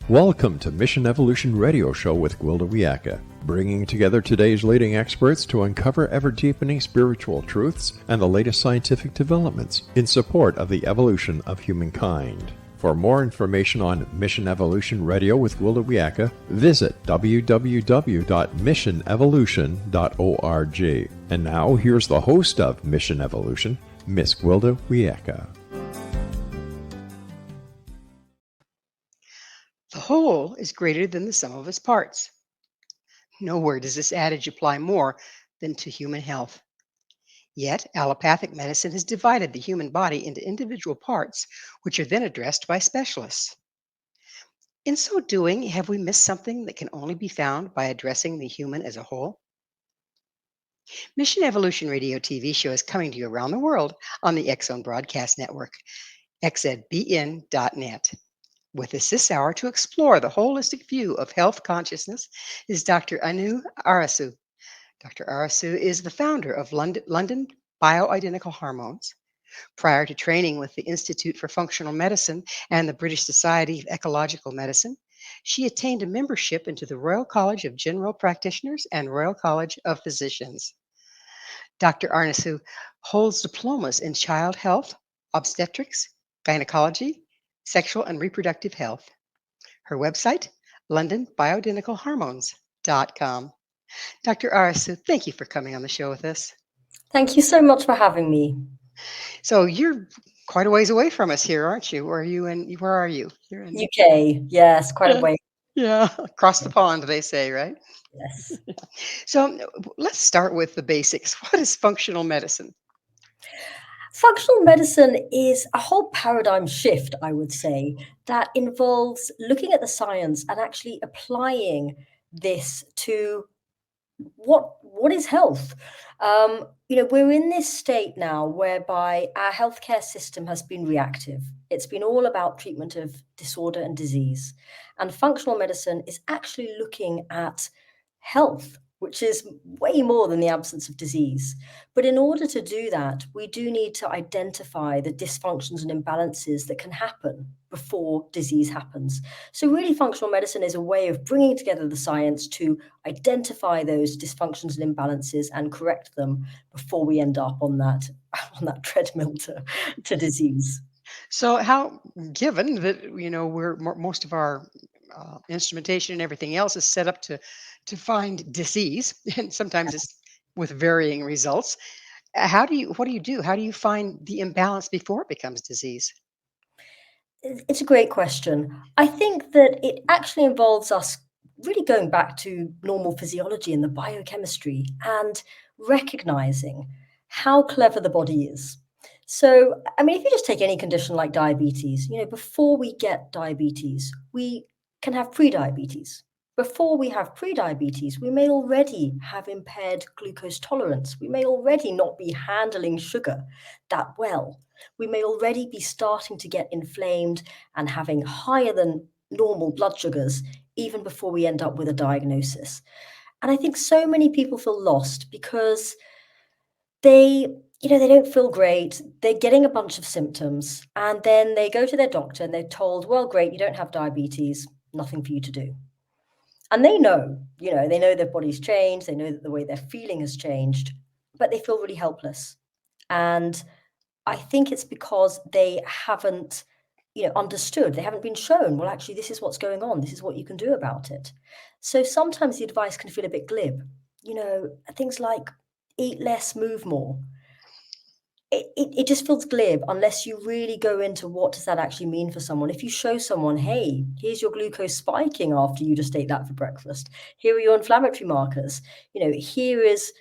Welcome to Mission Evolution Radio Show with Gwilda Wiyaka, bringing together today's leading experts to uncover ever-deepening spiritual truths and the latest scientific developments in support of the evolution of humankind. For more information on Mission Evolution Radio with Gwilda Wiyaka, visit www.missionevolution.org. And now, here's the host of Mission Evolution, Miss Gwilda Wiyaka. The whole is greater than the sum of its parts. Nowhere does this adage apply more than to human health. Yet, allopathic medicine has divided the human body into individual parts, which are then addressed by specialists. In so doing, have we missed something that can only be found by addressing the human as a whole? Mission Evolution Radio TV show is coming to you around the world on the X Zone Broadcast Network, xzbn.net. With us this hour to explore the holistic view of health consciousness is Dr. Anu ARASU. Dr. ARASU is the founder of London Bioidentical Hormones. Prior to training with the Institute for Functional Medicine and the British Society of Ecological Medicine, she attained a membership into the Royal College of General Practitioners and Royal College of Physicians. Dr. ARASU holds diplomas in child health, obstetrics, gynecology, sexual and reproductive health. Her website, londonbioidenticalhormones.com. Dr. Arasu, thank you for coming on the show with us. Thank you so much for having me. So you're quite a ways away from us here, aren't you? Where are you? You're in UK, yes, quite a way. Yeah, across the pond, they say, right? Yes. So let's start with the basics. What is functional medicine? Functional medicine is a whole paradigm shift, I would say, that involves looking at the science and actually applying this to what is health. We're in this state now whereby our healthcare system has been reactive. It's been all about treatment of disorder and disease. And functional medicine is actually looking at health, which is way more than the absence of disease. But in order to do that, we do need to identify the dysfunctions and imbalances that can happen before disease happens. So really, functional medicine is a way of bringing together the science to identify those dysfunctions and imbalances and correct them before we end up on that treadmill to disease. So how, given that, most of our instrumentation and everything else is set up to find disease, and sometimes it's with varying results. What do you do? How do you find the imbalance before it becomes disease? It's a great question. I think that it actually involves us really going back to normal physiology and the biochemistry and recognizing how clever the body is. So, if you just take any condition like diabetes, before we get diabetes, we can have pre-diabetes. Before we have pre-diabetes, we may already have impaired glucose tolerance. We may already not be handling sugar that well. We may already be starting to get inflamed and having higher than normal blood sugars even before we end up with a diagnosis. And I think so many people feel lost because they don't feel great. They're getting a bunch of symptoms, and then they go to their doctor and they're told, well, great, you don't have diabetes, nothing for you to do. And they know their body's changed. They know that the way they're feeling has changed, but they feel really helpless. And I think it's because they haven't, understood. They haven't been shown, well, actually, this is what's going on. This is what you can do about it. So sometimes the advice can feel a bit glib. Things like eat less, move more. It just feels glib unless you really go into what does that actually mean for someone. If you show someone, hey, here's your glucose spiking after you just ate that for breakfast. Here are your inflammatory markers. Here is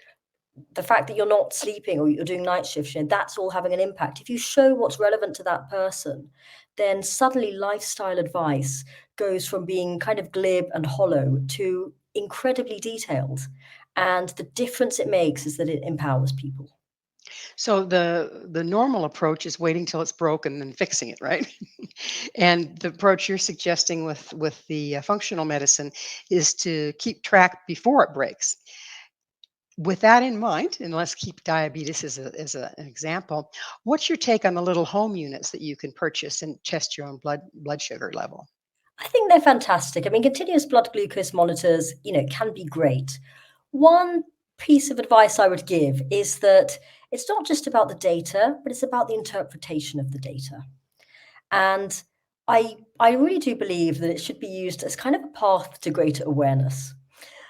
the fact that you're not sleeping or you're doing night shifts. That's all having an impact. If you show what's relevant to that person, then suddenly lifestyle advice goes from being kind of glib and hollow to incredibly detailed. And the difference it makes is that it empowers people. So the normal approach is waiting till it's broken and then fixing it, right? And the approach you're suggesting with the functional medicine is to keep track before it breaks. With that in mind, and let's keep diabetes as an example, what's your take on the little home units that you can purchase and test your own blood sugar level? I think they're fantastic. I mean, continuous blood glucose monitors, can be great. One piece of advice I would give is that it's not just about the data, but it's about the interpretation of the data. And I really do believe that it should be used as kind of a path to greater awareness.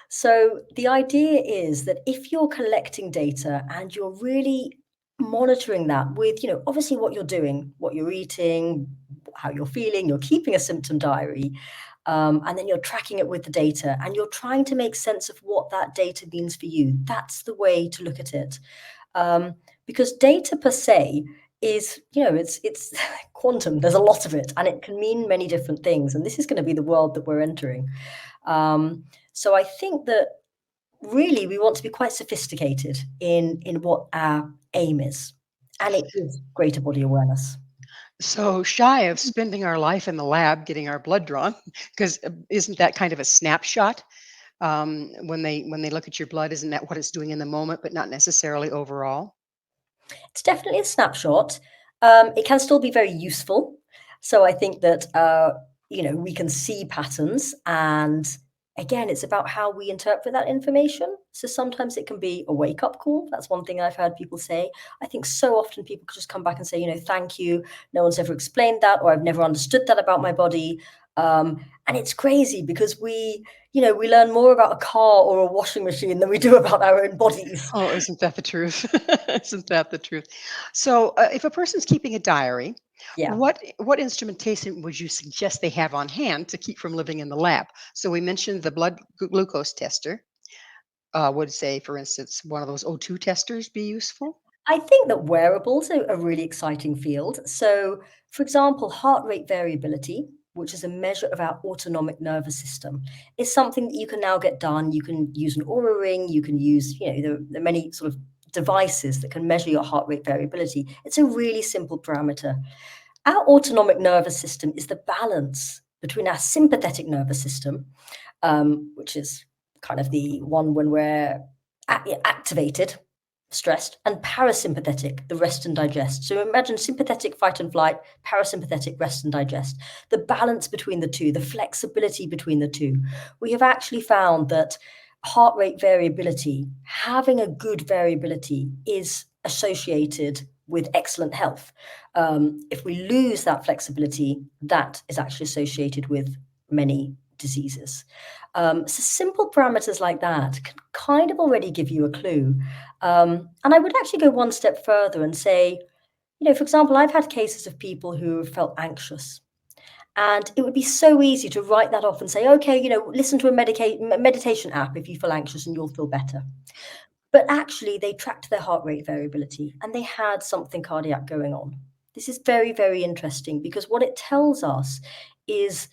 So the idea is that if you're collecting data and you're really monitoring that with, obviously what you're doing, what you're eating, how you're feeling, you're keeping a symptom diary, and then you're tracking it with the data and you're trying to make sense of what that data means for you. That's the way to look at it. Because data per se is, it's quantum. There's a lot of it, and it can mean many different things. And this is going to be the world that we're entering. So I think that really we want to be quite sophisticated in what our aim is, and it is greater body awareness. So shy of spending our life in the lab getting our blood drawn, because isn't that kind of a snapshot? When they look at your blood, isn't that what it's doing in the moment, but not necessarily overall? It's definitely a snapshot. It can still be very useful. So I think that we can see patterns, and again, it's about how we interpret that information. So sometimes it can be a wake-up call. That's one thing I've heard people say. I think so often people could just come back and say, thank you. No one's ever explained that, or I've never understood that about my body. And it's crazy because we learn more about a car or a washing machine than we do about our own bodies. Oh, isn't that the truth? Isn't that the truth? So, if a person's keeping a diary, Yeah. what instrumentation would you suggest they have on hand to keep from living in the lab? So we mentioned the blood glucose tester. Would say, for instance, one of those O2 testers be useful? I think that wearables are a really exciting field. So, for example, heart rate variability, which is a measure of our autonomic nervous system, is something that you can now get done. You can use an Aura ring, you can use, there are many sort of devices that can measure your heart rate variability. It's a really simple parameter. Our autonomic nervous system is the balance between our sympathetic nervous system, which is kind of the one when we're activated, stressed, and parasympathetic, the rest and digest. So imagine sympathetic, fight and flight, parasympathetic, rest and digest. The balance between the two, the flexibility between the two. We have actually found that heart rate variability, having a good variability, is associated with excellent health. If we lose that flexibility, that is actually associated with many diseases. So simple parameters like that can kind of already give you a clue. And I would actually go one step further and say, for example, I've had cases of people who have felt anxious. And it would be so easy to write that off and say, okay, listen to a meditation app if you feel anxious and you'll feel better. But actually, they tracked their heart rate variability and they had something cardiac going on. This is very, very interesting because what it tells us is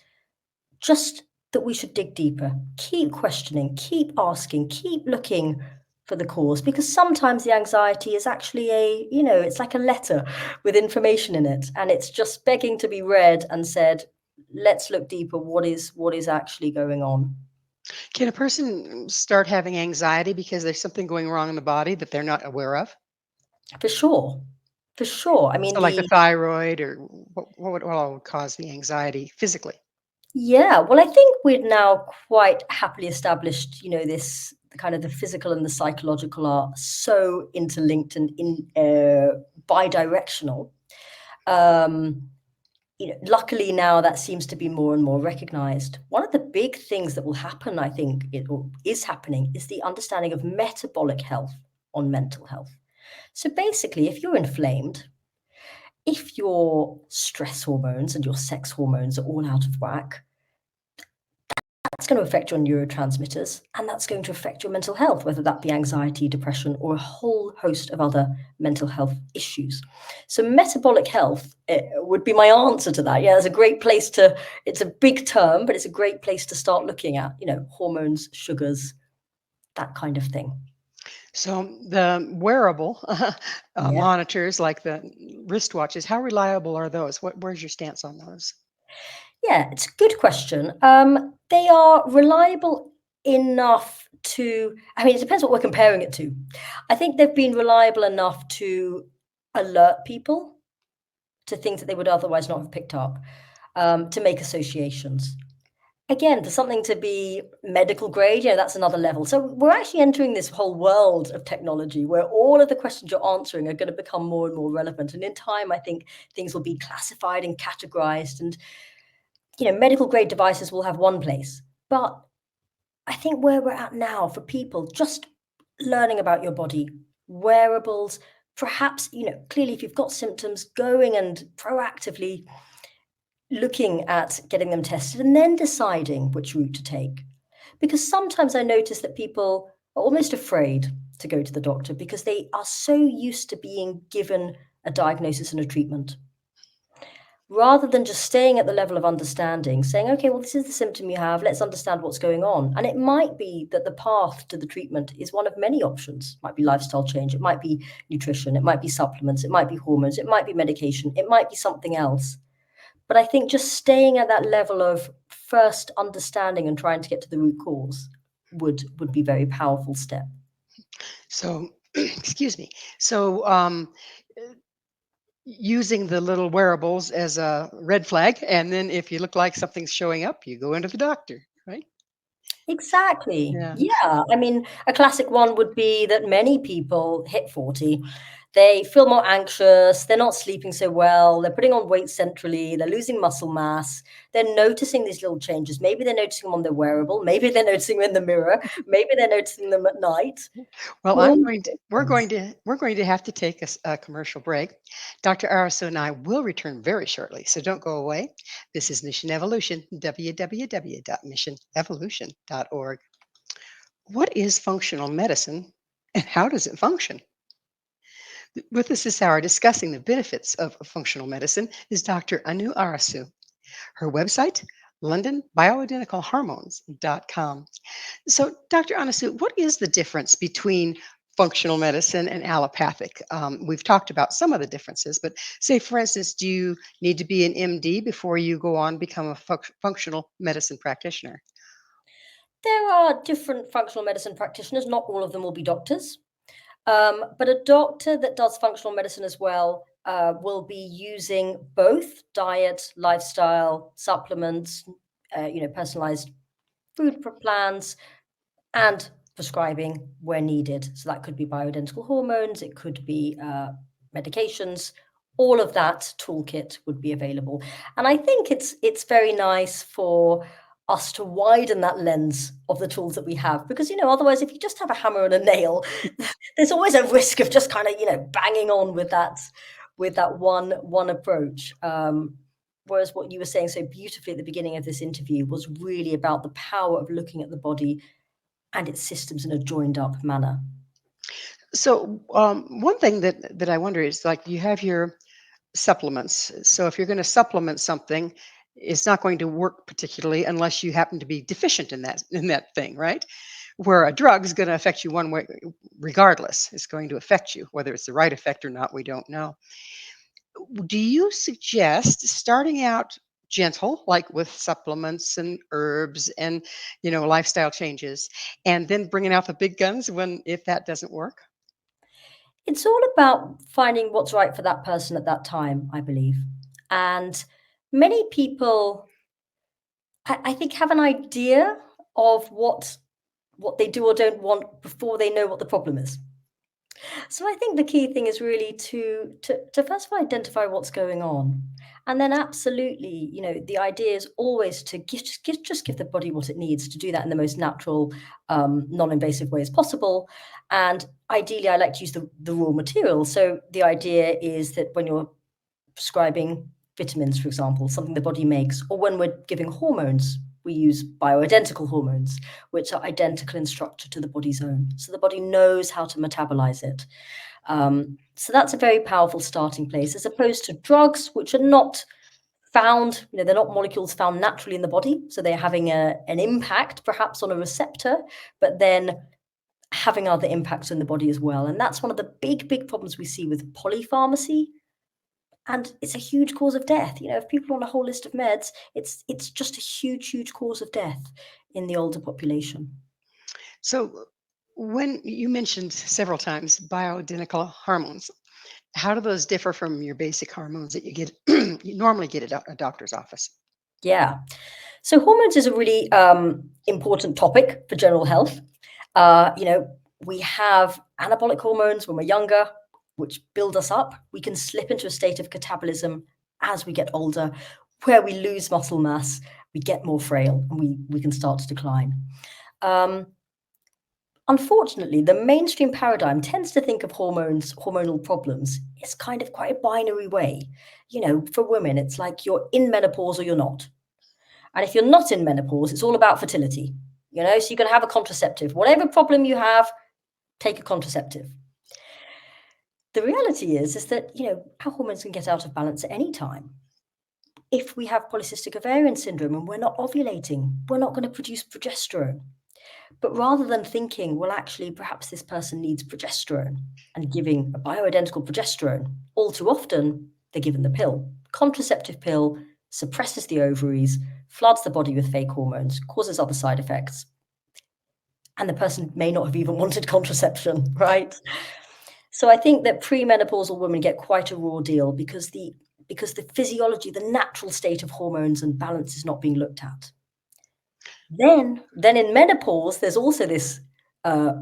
just that we should dig deeper, keep questioning, keep asking, keep looking for the cause, because sometimes the anxiety is actually it's like a letter with information in it, and it's just begging to be read and said, let's look deeper. What is actually going on? Can a person start having anxiety because there's something going wrong in the body that they're not aware of? For sure. For sure. I mean, So, like the thyroid, or what would cause the anxiety physically? yeah, well, I think we're now quite happily established, this kind of the physical and the psychological are so interlinked and bidirectional. Um, luckily now that seems to be more and more recognized. One of the big things that will happen, I think, is happening, is the understanding of metabolic health on mental health. So basically, if you're inflamed, if your stress hormones and your sex hormones are all out of whack, that's going to affect your neurotransmitters, and that's going to affect your mental health, whether that be anxiety, depression, or a whole host of other mental health issues. So metabolic health would be my answer to that. Yeah, it's a great place to, it's a big term, but it's a great place to start looking at, hormones, sugars, that kind of thing. So the wearable Yeah. monitors, like the wristwatches, how reliable are those? Where's your stance on those? Yeah, it's a good question. They are reliable enough to, I mean, it depends what we're comparing it to. I think they've been reliable enough to alert people to things that they would otherwise not have picked up. to make associations. Again, for something to be medical grade, that's another level. So we're actually entering this whole world of technology where all of the questions you're answering are going to become more and more relevant. And in time, I think things will be classified and categorized, and medical grade devices will have one place. But I think where we're at now for people just learning about your body, wearables, perhaps, clearly if you've got symptoms, going and proactively looking at getting them tested and then deciding which route to take. Because sometimes I notice that people are almost afraid to go to the doctor because they are so used to being given a diagnosis and a treatment. Rather than just staying at the level of understanding, saying, okay, well, this is the symptom you have, let's understand what's going on. And it might be that the path to the treatment is one of many options. It might be lifestyle change, it might be nutrition, it might be supplements, it might be hormones, it might be medication, it might be something else. But I think just staying at that level of first understanding and trying to get to the root cause would be a very powerful step. So, excuse me. So, using the little wearables as a red flag, and then if you look like something's showing up, you go into the doctor, right? Exactly. Yeah. Yeah. I mean, a classic one would be that many people hit 40, they feel more anxious, they're not sleeping so well, they're putting on weight centrally, they're losing muscle mass, they're noticing these little changes. Maybe they're noticing them on their wearable, maybe they're noticing them in the mirror, maybe they're noticing them at night. Well, All we're going to have to take a commercial break. Dr. Arasu and I will return very shortly, so don't go away. This is Mission Evolution, www.missionevolution.org. What is functional medicine and how does it function? With us this hour discussing the benefits of functional medicine is Dr. Anu Arasu. Her website, londonbioidenticalhormones.com. So, Dr. Anasu, what is the difference between functional medicine and allopathic? We've talked about some of the differences, but say, for instance, do you need to be an MD before you go on become a functional medicine practitioner? There are different functional medicine practitioners. Not all of them will be doctors. But a doctor that does functional medicine as well will be using both diet, lifestyle, supplements, personalized food plans, and prescribing where needed. So that could be bioidentical hormones, it could be medications. All of that toolkit would be available, and I think it's very nice for us to widen that lens of the tools that we have, because otherwise, if you just have a hammer and a nail, there's always a risk of just kind of banging on with that one approach. Whereas what you were saying so beautifully at the beginning of this interview was really about the power of looking at the body and its systems in a joined up manner. So, one thing that I wonder is like you have your supplements. So, if you're going to supplement something, it's not going to work particularly unless you happen to be deficient in that thing, right? Where a drug is going to affect you one way, regardless. It's going to affect you, whether it's the right effect or not. We don't know. Do you suggest starting out gentle, like with supplements and herbs and lifestyle changes, and then bringing out the big guns when if that doesn't work? It's all about finding what's right for that person at that time, I believe. And many people, I think, have an idea of what they do or don't want before they know what the problem is. So I think the key thing is really to first of all identify what's going on, and then absolutely, the idea is always to just give the body what it needs to do that in the most natural, non-invasive way as possible. And ideally, I like to use the raw material. So the idea is that when you're prescribing vitamins, for example, something the body makes, or when we're giving hormones, we use bioidentical hormones, which are identical in structure to the body's own. So the body knows how to metabolize it. So that's a very powerful starting place, as opposed to drugs, which are not found, they're not molecules found naturally in the body. So they're having an impact perhaps on a receptor, but then having other impacts in the body as well. And that's one of the big problems we see with polypharmacy, and it's a huge cause of death. If people are on a whole list of meds, it's just a huge cause of death in the older population. So, when you mentioned several times bioidentical hormones, how do those differ from your basic hormones that you get you normally get at a doctor's office? Yeah. So hormones is a really important topic for general health. You know, we have anabolic hormones when we're younger, which build us up. We can slip into a state of catabolism as we get older, where we lose muscle mass, we get more frail, and we can start to decline. Unfortunately, the mainstream paradigm tends to think of hormonal problems, it's kind of quite a binary way. You know, for women, it's like you're in menopause or you're not. And if you're not in menopause, it's all about fertility. You know, so you can have a contraceptive. Whatever problem you have, take a contraceptive. The reality is that, you know, our hormones can get out of balance at any time. If we have polycystic ovarian syndrome and we're not ovulating, we're not going to produce progesterone. But rather than thinking, well, actually, perhaps this person needs progesterone and giving a bioidentical progesterone, all too often, they're given the pill. Contraceptive pill suppresses the ovaries, floods the body with fake hormones, causes other side effects. And the person may not have even wanted contraception, right? So I think that premenopausal women get quite a raw deal because the physiology, the natural state of hormones and balance is not being looked at. Then in menopause, there's also this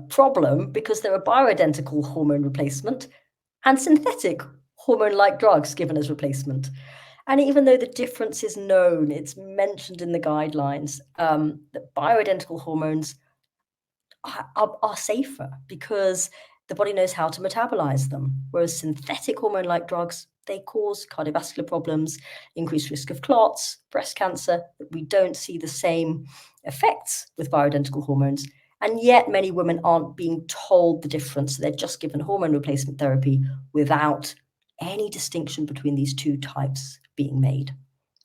problem because there are bioidentical hormone replacement and synthetic hormone-like drugs given as replacement. And even though the difference is known, it's mentioned in the guidelines, that bioidentical hormones are safer because the body knows how to metabolize them, whereas synthetic hormone-like drugs, they cause cardiovascular problems, increased risk of clots, breast cancer. We don't see the same effects with bioidentical hormones. And yet many women aren't being told the difference. They're just given hormone replacement therapy without any distinction between these two types being made.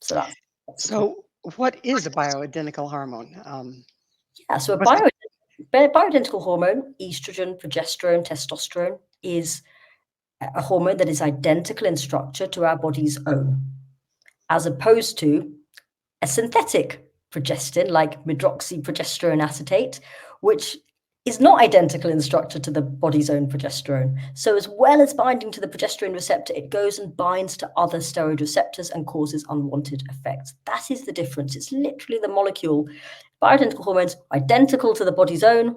So that's So, what is a bioidentical hormone? yeah. So What's the- bioidentical hormone, estrogen, progesterone, testosterone, is a hormone that is identical in structure to our body's own, as opposed to a synthetic progestin like medroxyprogesterone acetate, which is not identical in structure to the body's own progesterone. So as well as binding to the progesterone receptor, it goes and binds to other steroid receptors and causes unwanted effects. That is the difference. It's literally the molecule. Bioidentical hormones, identical to the body's own.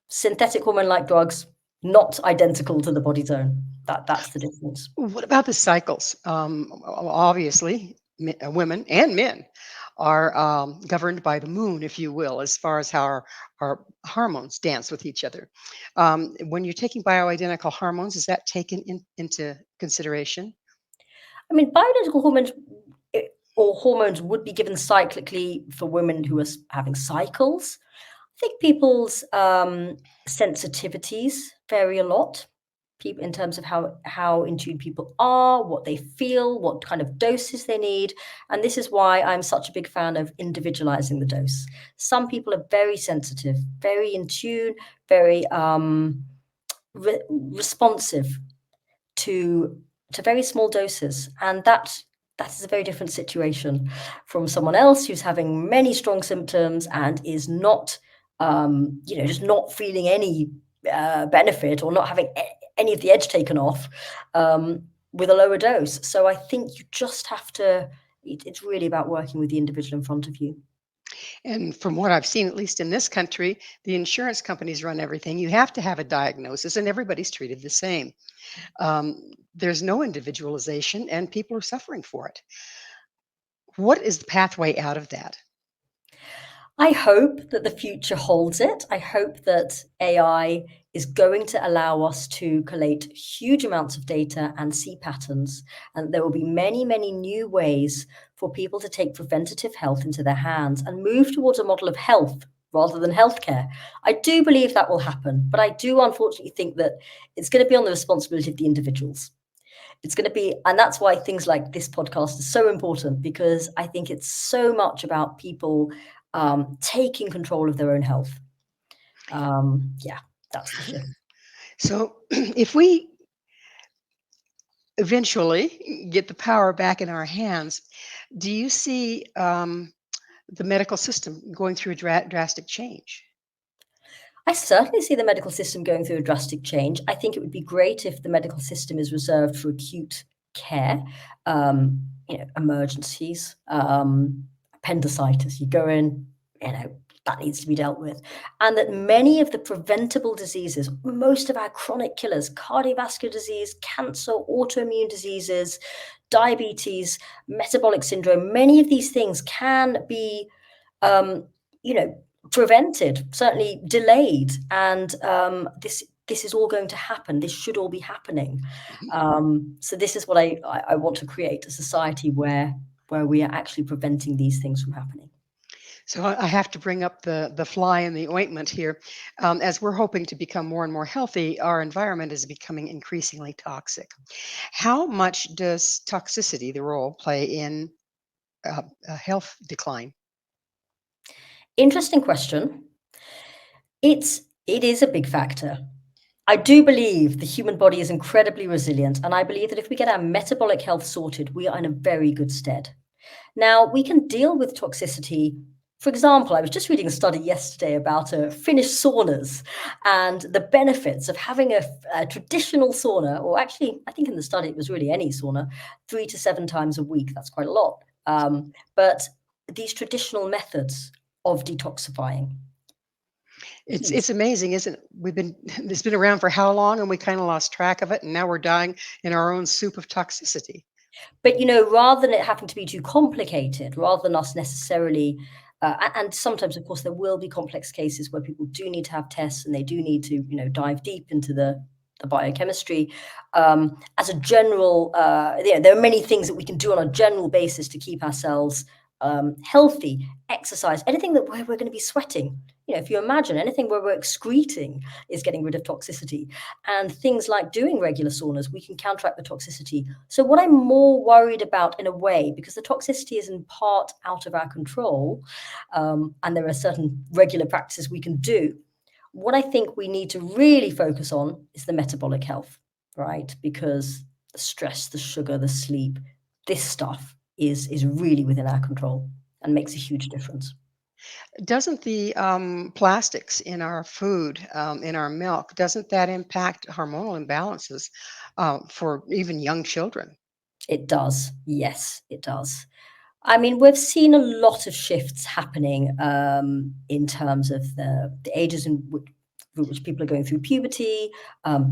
Synthetic hormone-like drugs, not identical to the body's own. That's the difference. What about the cycles? Obviously, women and men are governed by the moon, if you will, as far as how our hormones dance with each other. When you're taking bioidentical hormones, is that taken into consideration? I mean, bioidentical hormones or hormones would be given cyclically for women who are having cycles. I think people's sensitivities vary a lot. People in terms of how in tune people are, what they feel, what kind of doses they need, and this is why I'm such a big fan of individualizing the dose. Some people are very sensitive, very in tune, very responsive to very small doses, and that is a very different situation from someone else who's having many strong symptoms and is not just not feeling any benefit or not having any of the edge taken off with a lower dose. So I think you just have to, it's really about working with the individual in front of you. And from what I've seen, at least in this country, the insurance companies run everything. You have to have a diagnosis, and everybody's treated the same. There's no individualization, and people are suffering for it. What is the pathway out of that? I hope that the future holds it. I hope that AI is going to allow us to collate huge amounts of data and see patterns. And there will be many, many new ways for people to take preventative health into their hands and move towards a model of health rather than healthcare. I do believe that will happen, but I do unfortunately think that it's going to be on the responsibility of the individuals. It's going to be, and that's why things like this podcast is so important, because I think it's so much about people taking control of their own health. Yeah, that's the shift. So, if we eventually get the power back in our hands, do you see the medical system going through a drastic change? I certainly see the medical system going through a drastic change. I think it would be great if the medical system is reserved for acute care, emergencies, appendicitis. You go in, that needs to be dealt with. And that many of the preventable diseases, most of our chronic killers, cardiovascular disease, cancer, autoimmune diseases, diabetes, metabolic syndrome, many of these things can be, prevented, certainly delayed. And this is all going to happen. This should all be happening. So this is what I want to create, a society where we are actually preventing these things from happening. So I have to bring up the fly in the ointment here. As we're hoping to become more and more healthy, our environment is becoming increasingly toxic. How much does toxicity, the role, play in a health decline? Interesting question. It is a big factor. I do believe the human body is incredibly resilient, and I believe that if we get our metabolic health sorted, we are in a very good stead. Now, we can deal with toxicity. For example, I was just reading a study yesterday about Finnish saunas and the benefits of having a traditional sauna, or actually, I think in the study it was really any sauna, 3 to 7 times a week. That's quite a lot. But these traditional methods of detoxifying. It's amazing, isn't it? It's been around for how long, and we kind of lost track of it, and now we're dying in our own soup of toxicity. But, rather than it having to be too complicated, rather than us necessarily, and sometimes, of course, there will be complex cases where people do need to have tests and they do need to, dive deep into the biochemistry. As a general, there are many things that we can do on a general basis to keep ourselves healthy. Exercise, anything that where we're going to be sweating. If you imagine anything where we're excreting is getting rid of toxicity, and things like doing regular saunas, we can counteract the toxicity. So what I'm more worried about, in a way, because the toxicity is in part out of our control, and there are certain regular practices we can do, what I think we need to really focus on is the metabolic health, right? Because the stress, the sugar, the sleep, this stuff is really within our control and makes a huge difference. Doesn't the plastics in our food, in our milk, doesn't that impact hormonal imbalances for even young children? It does. Yes, it does. I mean, we've seen a lot of shifts happening in terms of the ages through which people are going through puberty,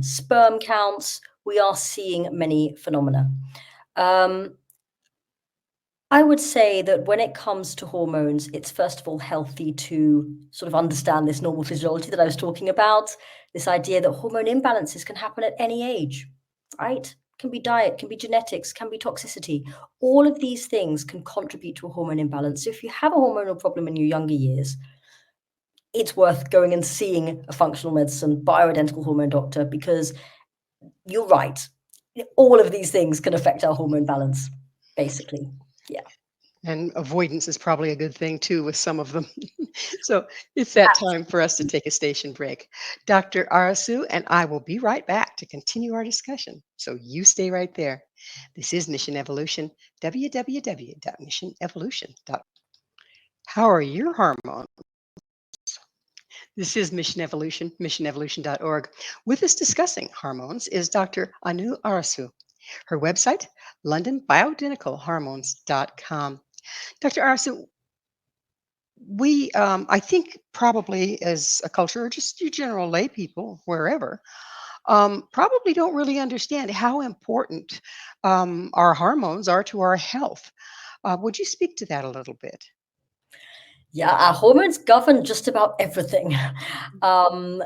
sperm counts. We are seeing many phenomena. Um, I would say that when it comes to hormones, it's first of all healthy to sort of understand this normal physiology that I was talking about, this idea that hormone imbalances can happen at any age, right? Can be diet, can be genetics, can be toxicity. All of these things can contribute to a hormone imbalance. So if you have a hormonal problem in your younger years, it's worth going and seeing a functional medicine bioidentical hormone doctor, because you're right. All of these things can affect our hormone balance, basically. Yeah. And avoidance is probably a good thing too with some of them. So it's that time for us to take a station break. Dr. Arasu and I will be right back to continue our discussion. So you stay right there. This is Mission Evolution, www.missionevolution.org. How are your hormones? This is Mission Evolution, missionevolution.org. With us discussing hormones is Dr. Anu Arasu. Her website, londonbioidenticalhormones.com. Dr. Arasu, I think probably as a culture, or just you general lay people, wherever, probably don't really understand how important our hormones are to our health. Would you speak to that a little bit? Yeah, our hormones govern just about everything. Um,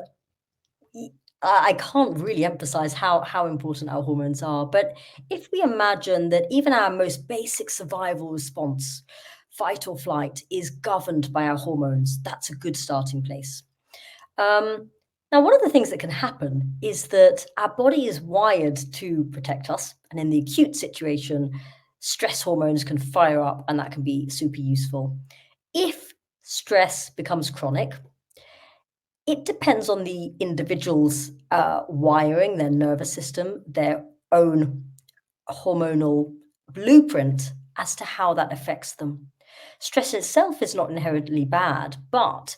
I can't really emphasize how important our hormones are. But if we imagine that even our most basic survival response, fight or flight, is governed by our hormones, that's a good starting place. Now, one of the things that can happen is that our body is wired to protect us. And in the acute situation, stress hormones can fire up, and that can be super useful. If stress becomes chronic, it depends on the individual's wiring, their nervous system, their own hormonal blueprint as to how that affects them. Stress itself is not inherently bad, but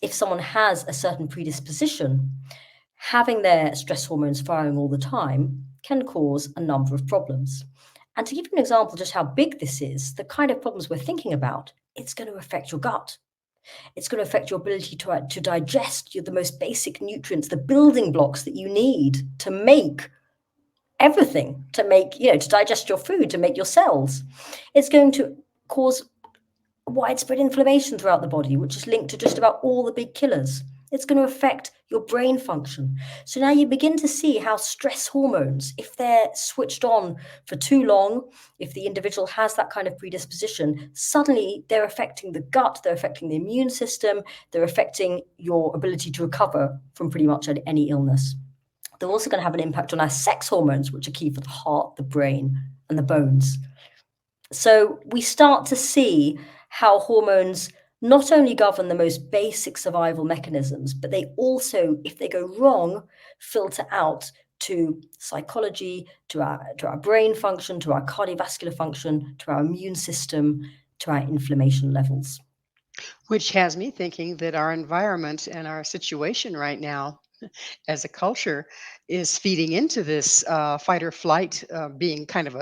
if someone has a certain predisposition, having their stress hormones firing all the time can cause a number of problems. And to give you an example just how big this is, the kind of problems we're thinking about, it's going to affect your gut. It's going to affect your ability to digest the most basic nutrients, the building blocks that you need to make everything, to make, to digest your food, to make your cells. It's going to cause widespread inflammation throughout the body, which is linked to just about all the big killers. It's going to affect your brain function. So now you begin to see how stress hormones, if they're switched on for too long, if the individual has that kind of predisposition, suddenly they're affecting the gut, they're affecting the immune system, they're affecting your ability to recover from pretty much any illness. They're also going to have an impact on our sex hormones, which are key for the heart, the brain, and the bones. So we start to see how hormones not only govern the most basic survival mechanisms, but they also, if they go wrong, filter out to psychology, to our brain function, to our cardiovascular function, to our immune system, to our inflammation levels. Which has me thinking that our environment and our situation right now as a culture is feeding into this fight or flight, being kind of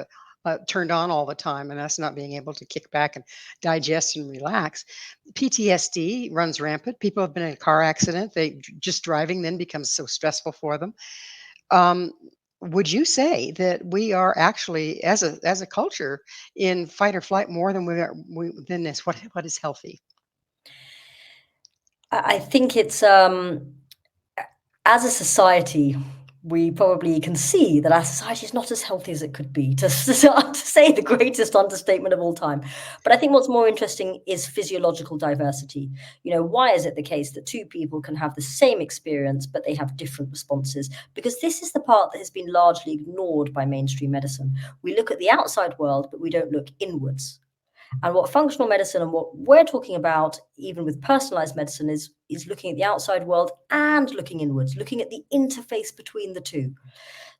turned on all the time, and us not being able to kick back and digest and relax. PTSD runs rampant. People have been in a car accident. Just driving then becomes so stressful for them. Um, would you say that we are actually, as a culture, in fight or flight more than than this? What is healthy? I think it's as a society, we probably can see that our society is not as healthy as it could be, to say the greatest understatement of all time. But I think what's more interesting is physiological diversity. Why is it the case that two people can have the same experience, but they have different responses? Because this is the part that has been largely ignored by mainstream medicine. We look at the outside world, but we don't look inwards. And what functional medicine and what we're talking about, even with personalized medicine, is looking at the outside world and looking inwards, looking at the interface between the two.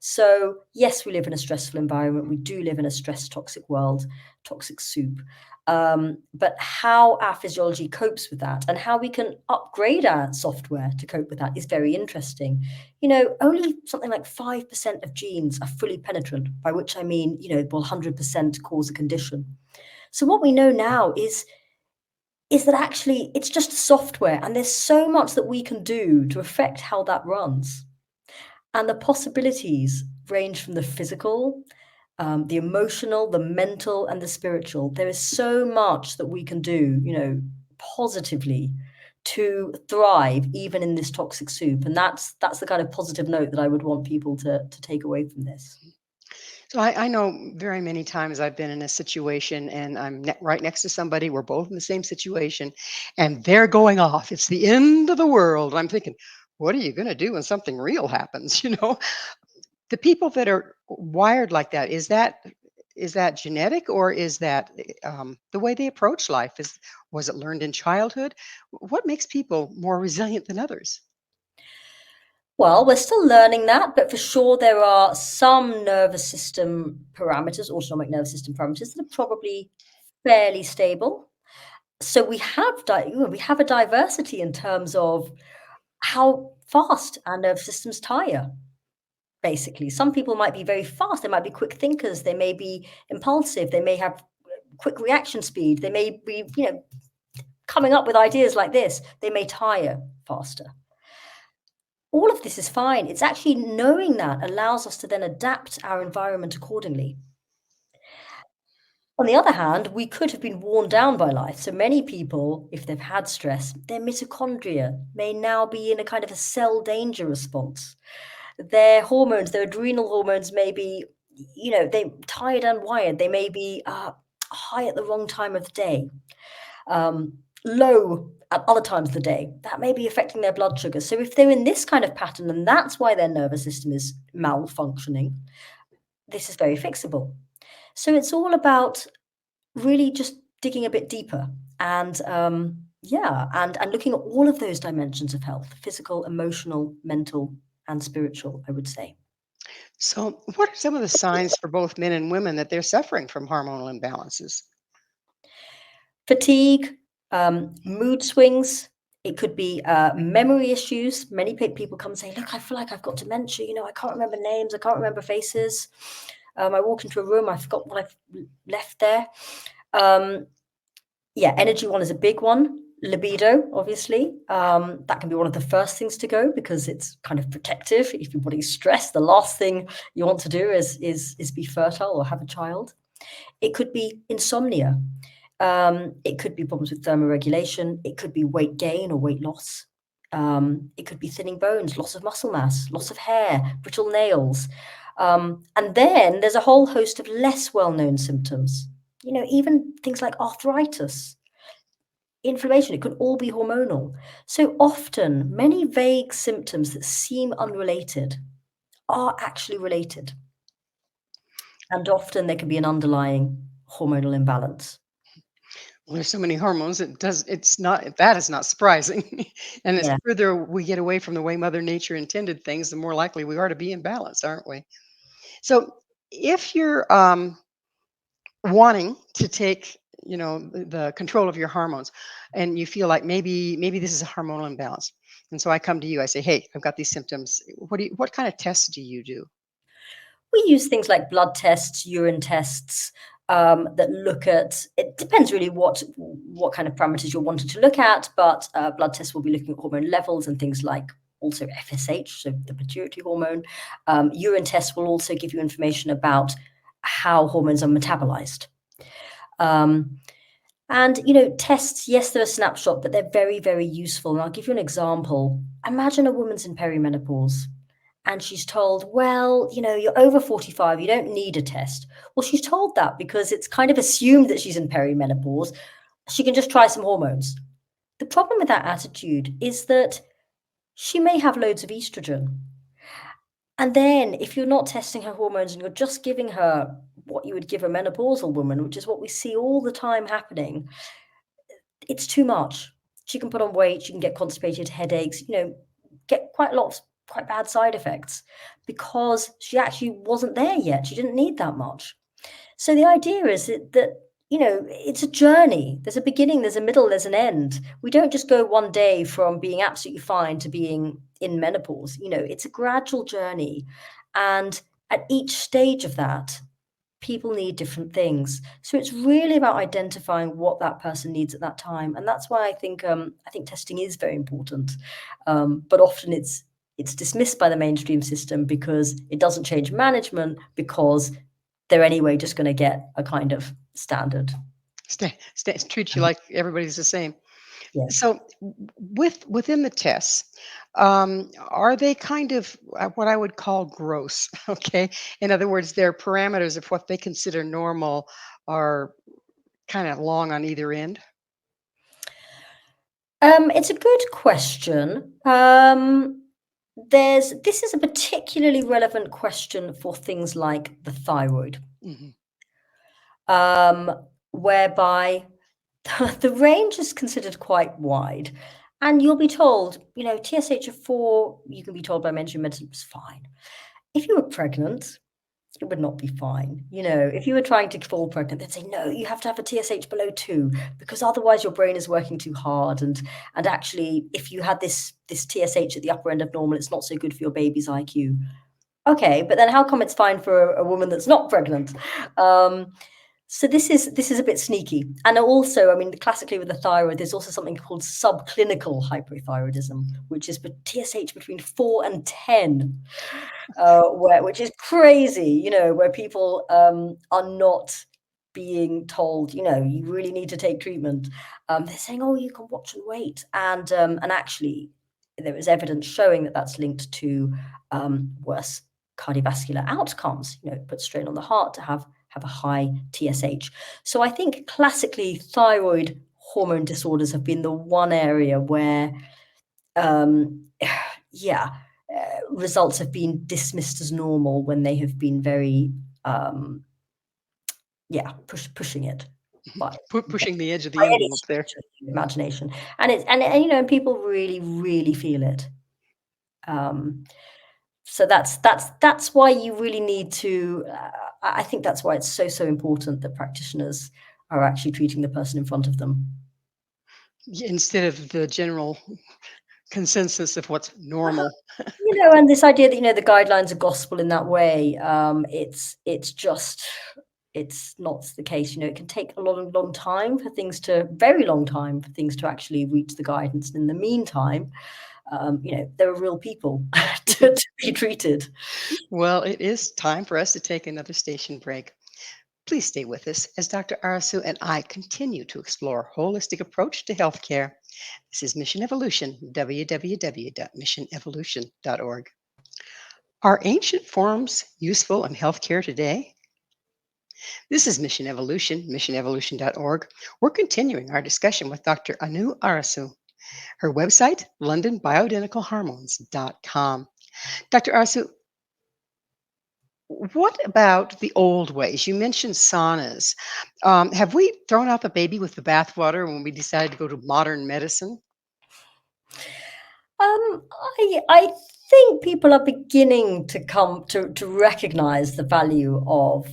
So yes, we live in a stressful environment. We do live in a stress toxic world, toxic soup. But how our physiology copes with that and how we can upgrade our software to cope with that is very interesting. Only something like 5% of genes are fully penetrant, by which I mean, 100% cause a condition. So what we know now is that actually it's just software, and there's so much that we can do to affect how that runs. And the possibilities range from the physical, the emotional, the mental, and the spiritual. There is so much that we can do, positively to thrive even in this toxic soup. And that's the kind of positive note that I would want people to take away from this. So I know very many times I've been in a situation and I'm right next to somebody. We're both in the same situation, and they're going off. It's the end of the world. I'm thinking, what are you going to do when something real happens? The people that are wired like that, is that genetic, or is that the way they approach life? Was it learned in childhood? What makes people more resilient than others? Well, we're still learning that, but for sure there are some nervous system parameters, autonomic nervous system parameters, that are probably fairly stable. So we have a diversity in terms of how fast our nervous systems tire. Basically, some people might be very fast. They might be quick thinkers. They may be impulsive. They may have quick reaction speed. They may be, coming up with ideas like this. They may tire faster. All of this is fine. It's actually knowing that allows us to then adapt our environment accordingly. On the other hand, we could have been worn down by life. So many people, if they've had stress, their mitochondria may now be in a kind of a cell danger response. Their hormones, their adrenal hormones may be, they tired and wired. They may be high at the wrong time of the day, low at other times of the day. That may be affecting their blood sugar. So if they're in this kind of pattern, and that's why their nervous system is malfunctioning, this is very fixable. So it's all about really just digging a bit deeper and and looking at all of those dimensions of health: physical, emotional, mental, and spiritual, I would say. So, what are some of the signs for both men and women that they're suffering from hormonal imbalances? Fatigue, mood swings. It could be memory issues. Many people come and say, "Look, I feel like I've got dementia. I can't remember names. I can't remember faces. I walk into a room, I forgot what I've left there." Yeah, energy one is a big one. Libido, obviously, that can be one of the first things to go because it's kind of protective. If your body's stressed, the last thing you want to do is be fertile or have a child. It could be insomnia. It could be problems with thermoregulation. It could be weight gain or weight loss. It could be thinning bones, loss of muscle mass, loss of hair, brittle nails. And then there's a whole host of less well-known symptoms. Even things like arthritis, inflammation, it could all be hormonal. So often, many vague symptoms that seem unrelated are actually related. And often there can be an underlying hormonal imbalance. Well, there's so many hormones, that is not surprising. And the Yeah. further we get away from the way Mother Nature intended things, the more likely we are to be imbalanced, aren't we? So if you're wanting to take, the control of your hormones, and you feel like maybe this is a hormonal imbalance, and so I come to you, I say, hey, I've got these symptoms. What kind of tests do you do? We use things like blood tests, urine tests, that look at, it depends really what kind of parameters you're wanting to look at, but blood tests will be looking at hormone levels and things like also FSH, so the pituitary hormone. Urine tests will also give you information about how hormones are metabolized. And tests, yes, they're a snapshot, but they're very, very useful. And I'll give you an example. Imagine a woman's in perimenopause and she's told, well, you're over 45, you don't need a test. Well, she's told that because it's kind of assumed that she's in perimenopause. She can just try some hormones. The problem with that attitude is that she may have loads of estrogen. And then if you're not testing her hormones and you're just giving her what you would give a menopausal woman, which is what we see all the time happening, it's too much. She can put on weight, she can get constipated, headaches, get quite a lot of quite bad side effects because she actually wasn't there yet. She didn't need that much. So the idea is that it's a journey. There's a beginning, there's a middle, there's an end. We don't just go one day from being absolutely fine to being in menopause. It's a gradual journey. And at each stage of that, people need different things. So it's really about identifying what that person needs at that time. And that's why I think testing is very important. But often it's dismissed by the mainstream system because it doesn't change management, because they're anyway just going to get a kind of standard. Treat you like everybody's the same. Yeah. So within the tests, are they kind of what I would call gross? Okay. In other words, their parameters of what they consider normal are kind of long on either end. It's a good question. This is a particularly relevant question for things like the thyroid, whereby the range is considered quite wide. And you'll be told, TSH of 4, you can be told by mainstream medicine, is fine. If you were pregnant, it would not be fine. If you were trying to fall pregnant, they'd say, no, you have to have a TSH below 2 because otherwise your brain is working too hard. And actually, if you had this TSH at the upper end of normal, it's not so good for your baby's IQ. Okay, but then how come it's fine for a woman that's not pregnant? So this is a bit sneaky. And also, classically with the thyroid, there's also something called subclinical hypothyroidism, which is TSH between 4 and 10, which is crazy, where people are not being told, you really need to take treatment. They're saying, oh, you can watch and wait. And actually, there is evidence showing that that's linked to worse cardiovascular outcomes. It puts strain on the heart to have a high TSH. So I think classically thyroid hormone disorders have been the one area where, results have been dismissed as normal when they have been very, pushing it. Pushing the edge of the envelope there. Imagination. And people really, really feel it. So that's why you really need to, I think that's why it's so important that practitioners are actually treating the person in front of them. Instead of the general consensus of what's normal. And this idea that, the guidelines are gospel in that way, it's just, it's not the case. It can take a long time for things to, very long time for things to actually reach the guidance. And in the meantime, there are real people to be treated. Well, it is time for us to take another station break. Please stay with us as Dr. Arasu and I continue to explore a holistic approach to healthcare. This is Mission Evolution, www.missionevolution.org. Are ancient forms useful in healthcare today? This is Mission Evolution, missionevolution.org. We're continuing our discussion with Dr. Anu Arasu. Her website, londonbioidenticalhormones.com. Dr. Arasu, what about the old ways? You mentioned saunas. Have we thrown out the baby with the bathwater when we decided to go to modern medicine? I think people are beginning to come to recognize the value of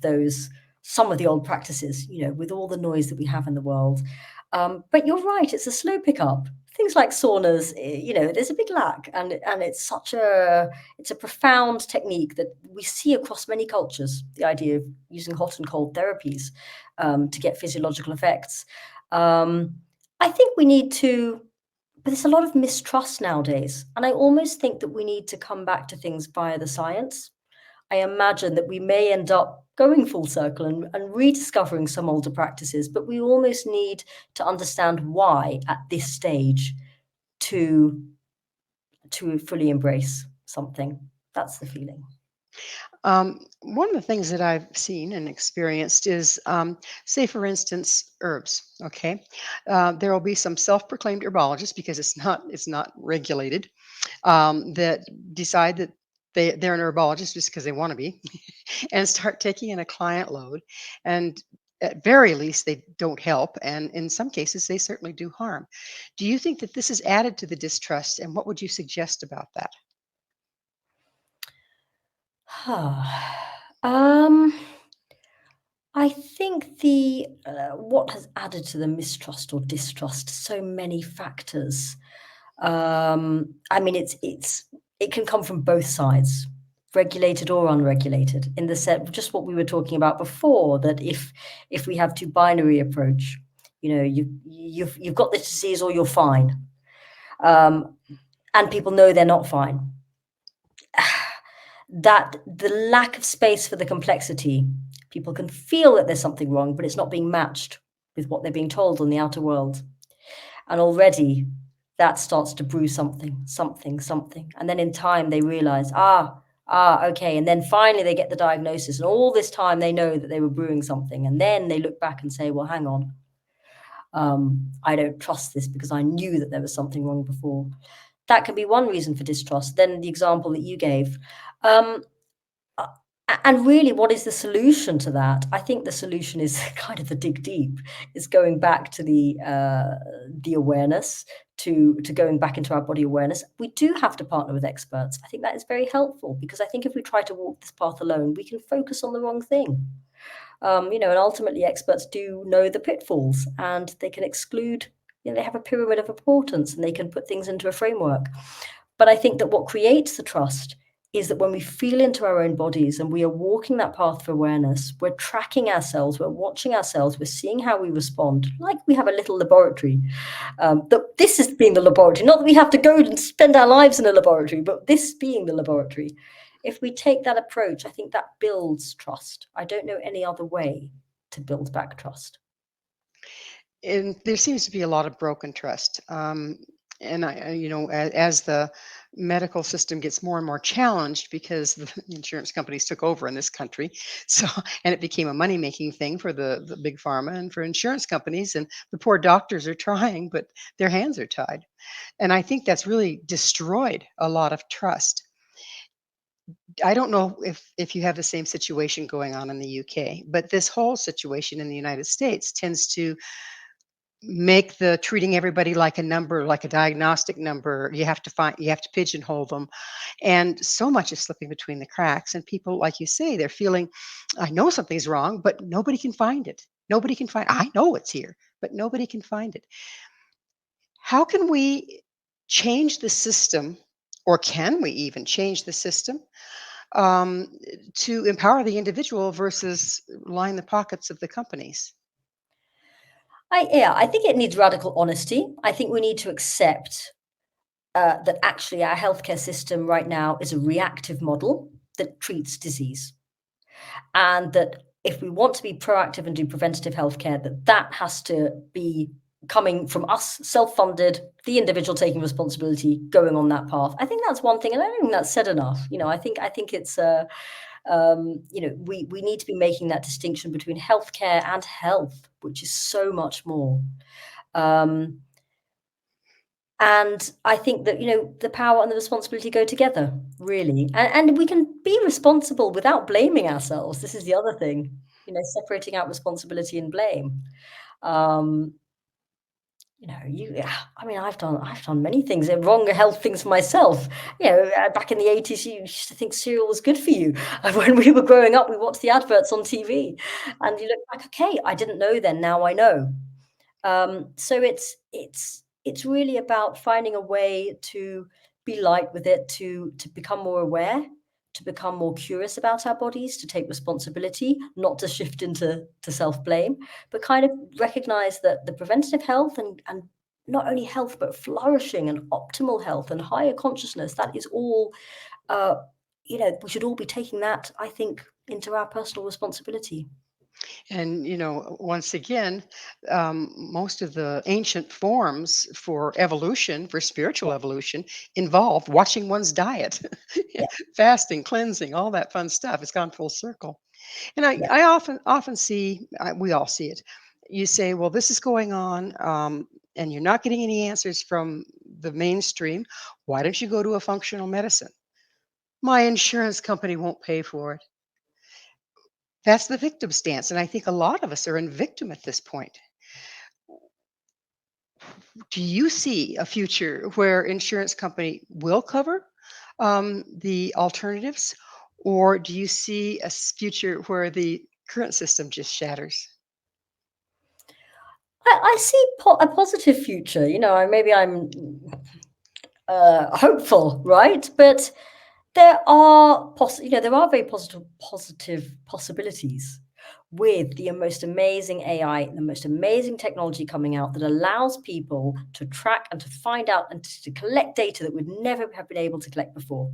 those, some of the old practices, with all the noise that we have in the world. But you're right, it's a slow pickup. Things like saunas, there's a big lack, and it's a profound technique that we see across many cultures. The idea of using hot and cold therapies to get physiological effects. I think we need to. But there's a lot of mistrust nowadays, and I almost think that we need to come back to things via the science. I imagine that we may end up going full circle and rediscovering some older practices, but we almost need to understand why at this stage to fully embrace something. That's the feeling. One of the things that I've seen and experienced is, say, for instance, herbs. Okay, there will be some self-proclaimed herbologists because it's not regulated, that decide that they're an herbologist just because they want to be, and start taking in a client load, and at very least they don't help, and in some cases they certainly do harm. Do you think that this is added to the distrust, and what would you suggest about that? um, I think the what has added to the mistrust or distrust, so many factors. I mean, it can come from both sides, regulated or unregulated. In the set, just what we were talking about before, that if we have too binary approach, you've got this disease or you're fine, um, and people know they're not fine. That the lack of space for the complexity, people can feel that there's something wrong, but it's not being matched with what they're being told on the outer world. And already that starts to brew something. And then in time they realize, okay. And then finally they get the diagnosis. And all this time they know that they were brewing something. And then they look back and say, well, hang on. I don't trust this because I knew that there was something wrong before. That can be one reason for distrust. Then the example that you gave. And really, what is the solution to that? I think the solution is kind of the dig deep. It's going back to the awareness, to going back into our body awareness. We do have to partner with experts. I think that is very helpful, because I think if we try to walk this path alone, we can focus on the wrong thing. And ultimately experts do know the pitfalls, and they can exclude, they have a pyramid of importance, and they can put things into a framework. But I think that what creates the trust is that when we feel into our own bodies and we are walking that path for awareness, we're tracking ourselves, we're watching ourselves, we're seeing how we respond, like we have a little laboratory. That this is being the laboratory, not that we have to go and spend our lives in a laboratory, but this being the laboratory. If we take that approach, I think that builds trust. I don't know any other way to build back trust. And there seems to be a lot of broken trust. And as the medical system gets more and more challenged because the insurance companies took over in this country, so and it became a money-making thing for the big pharma and for insurance companies, and the poor doctors are trying, but their hands are tied. And I think that's really destroyed a lot of trust. I don't know if you have the same situation going on in the UK, but this whole situation in the United States tends to make the treating everybody like a number, like a diagnostic number. You have to pigeonhole them. And so much is slipping between the cracks. And people, like you say, they're feeling, I know something's wrong, but nobody can find it. Nobody can find, I know it's here, but nobody can find it. How can we change the system, or can we even change the system um, to empower the individual versus line the pockets of the companies? I think it needs radical honesty. I think we need to accept that actually our healthcare system right now is a reactive model that treats disease, and that if we want to be proactive and do preventative healthcare, that has to be coming from us, self-funded, the individual taking responsibility, going on that path. I think that's one thing, and I don't think that's said enough. I think it's we need to be making that distinction between healthcare and health, which is so much more. Um, and I think that, the power and the responsibility go together, really. And we can be responsible without blaming ourselves. This is the other thing, separating out responsibility and blame. Um, I mean, I've done many things, wrong health things for myself. Back in the 80s, you used to think cereal was good for you. And when we were growing up, we watched the adverts on TV, and you look back, okay, I didn't know then, now I know. So it's really about finding a way to be light with it, to become more aware, to become more curious about our bodies, to take responsibility, not to shift into self blame, but kind of recognize that the preventative health and not only health but flourishing and optimal health and higher consciousness, that is all. Uh, we should all be taking that, I think, into our personal responsibility. And, once again, most of the ancient forms for evolution, for spiritual evolution, involved watching one's diet, Yeah, fasting, cleansing, all that fun stuff. It's gone full circle. And I, yeah. I often see, we all see it. You say, well, this is going on, and you're not getting any answers from the mainstream. Why don't you go to a functional medicine? My insurance company won't pay for it. That's the victim stance. And I think a lot of us are in victim at this point. Do you see a future where insurance company will cover the alternatives, or do you see a future where the current system just shatters? I see a positive future. Maybe I'm hopeful, right? But there are very positive possibilities with the most amazing AI, the most amazing technology coming out that allows people to track and to find out and to collect data that would never have been able to collect before.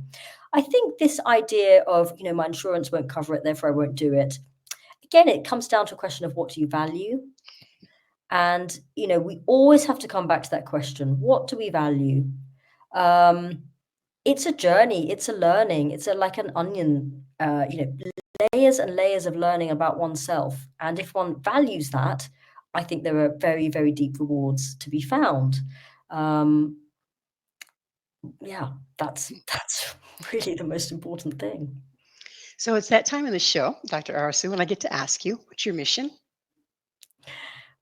I think this idea of, my insurance won't cover it, therefore I won't do it. Again, it comes down to a question of what do you value? And, we always have to come back to that question. What do we value? Um, it's a journey, it's a learning, like an onion, layers and layers of learning about oneself. And if one values that, I think there are very, very deep rewards to be found. Um, yeah, that's really the most important thing. So it's that time in the show, Dr. Arasu, and I get to ask you, what's your mission?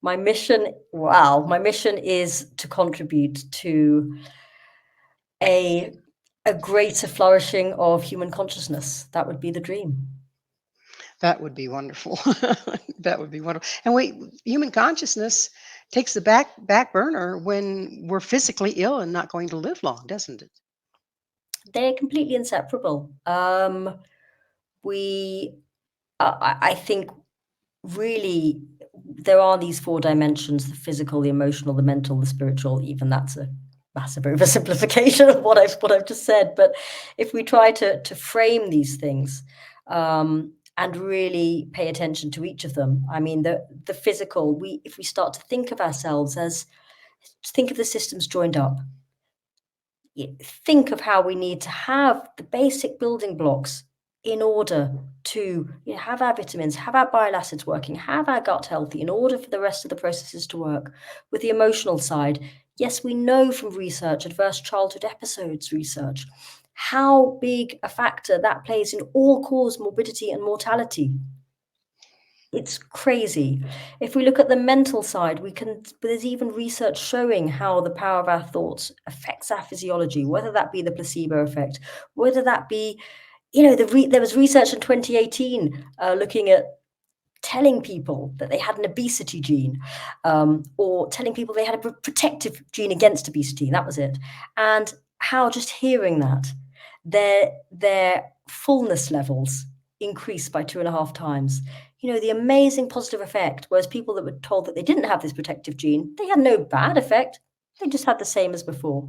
My mission is to contribute to a a greater flourishing of human consciousness. That would be the dream. That would be wonderful. That would be wonderful. And human consciousness takes the back burner when we're physically ill and not going to live long, doesn't it? They're completely inseparable. We I think really there are these four dimensions: the physical, the emotional, the mental, the spiritual. Even that's a massive oversimplification of what I've just said. But if we try to frame these things, and really pay attention to each of them, I mean, the physical, if we start to think of ourselves as, think of the systems joined up, think of how we need to have the basic building blocks in order to, have our vitamins, have our bile acids working, have our gut healthy, in order for the rest of the processes to work. With the emotional side, yes, we know from research, adverse childhood episodes research, how big a factor that plays in all-cause morbidity and mortality. It's crazy. If we look at the mental side, there's even research showing how the power of our thoughts affects our physiology, whether that be the placebo effect, whether that be, there was research in 2018 looking at telling people that they had an obesity gene, or telling people they had a protective gene against obesity. That was it. And how just hearing that, their fullness levels increase by 2.5 times. The amazing positive effect, whereas people that were told that they didn't have this protective gene, they had no bad effect. They just had the same as before.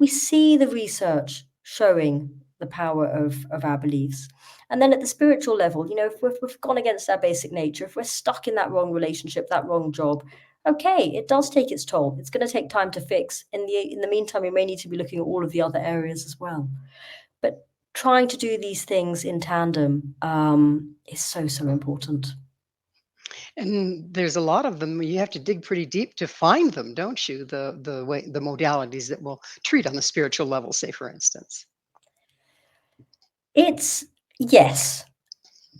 We see the research showing the power of our beliefs. And then at the spiritual level, if we've gone against our basic nature, if we're stuck in that wrong relationship, that wrong job, okay, it does take its toll. It's going to take time to fix. In the meantime, we may need to be looking at all of the other areas as well. But trying to do these things in tandem is so, so important. And there's a lot of them. You have to dig pretty deep to find them, don't you? The modalities that will treat on the spiritual level, say for instance. It's yes.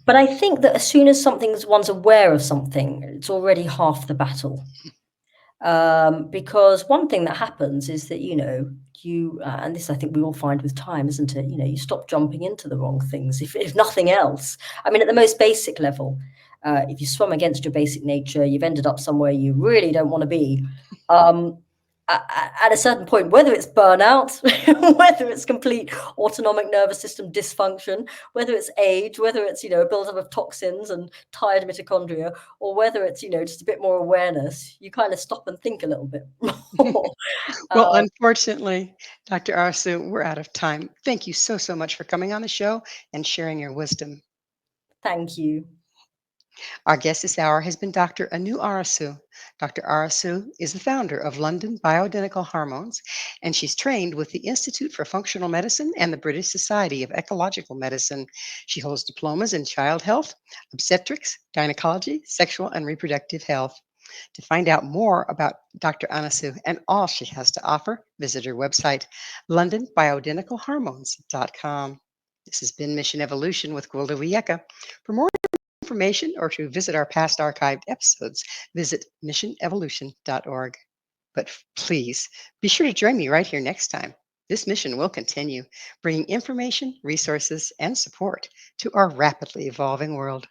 But I think that as soon as one's aware of something, it's already half the battle. Because one thing that happens is that, you and this I think we all find with time, isn't it? You stop jumping into the wrong things, if nothing else. I mean, at the most basic level, if you swum against your basic nature, you've ended up somewhere you really don't want to be. At a certain point, whether it's burnout, whether it's complete autonomic nervous system dysfunction, whether it's age, whether it's, a buildup of toxins and tired mitochondria, or whether it's, just a bit more awareness, you kind of stop and think a little bit more. Well, unfortunately, Dr. Arasu, we're out of time. Thank you so, so much for coming on the show and sharing your wisdom. Thank you. Our guest this hour has been Dr. Anu Arasu. Dr. Arasu is the founder of London Bioidentical Hormones, and she's trained with the Institute for Functional Medicine and the British Society of Ecological Medicine. She holds diplomas in child health, obstetrics, gynecology, sexual and reproductive health. To find out more about Dr. Arasu and all she has to offer, visit her website, londonbioidenticalhormones.com. This has been Mission Evolution with Gwilda Wiyaka. For more information or to visit our past archived episodes, visit missionevolution.org. But please be sure to join me right here next time. This mission will continue, bringing information, resources, and support to our rapidly evolving world.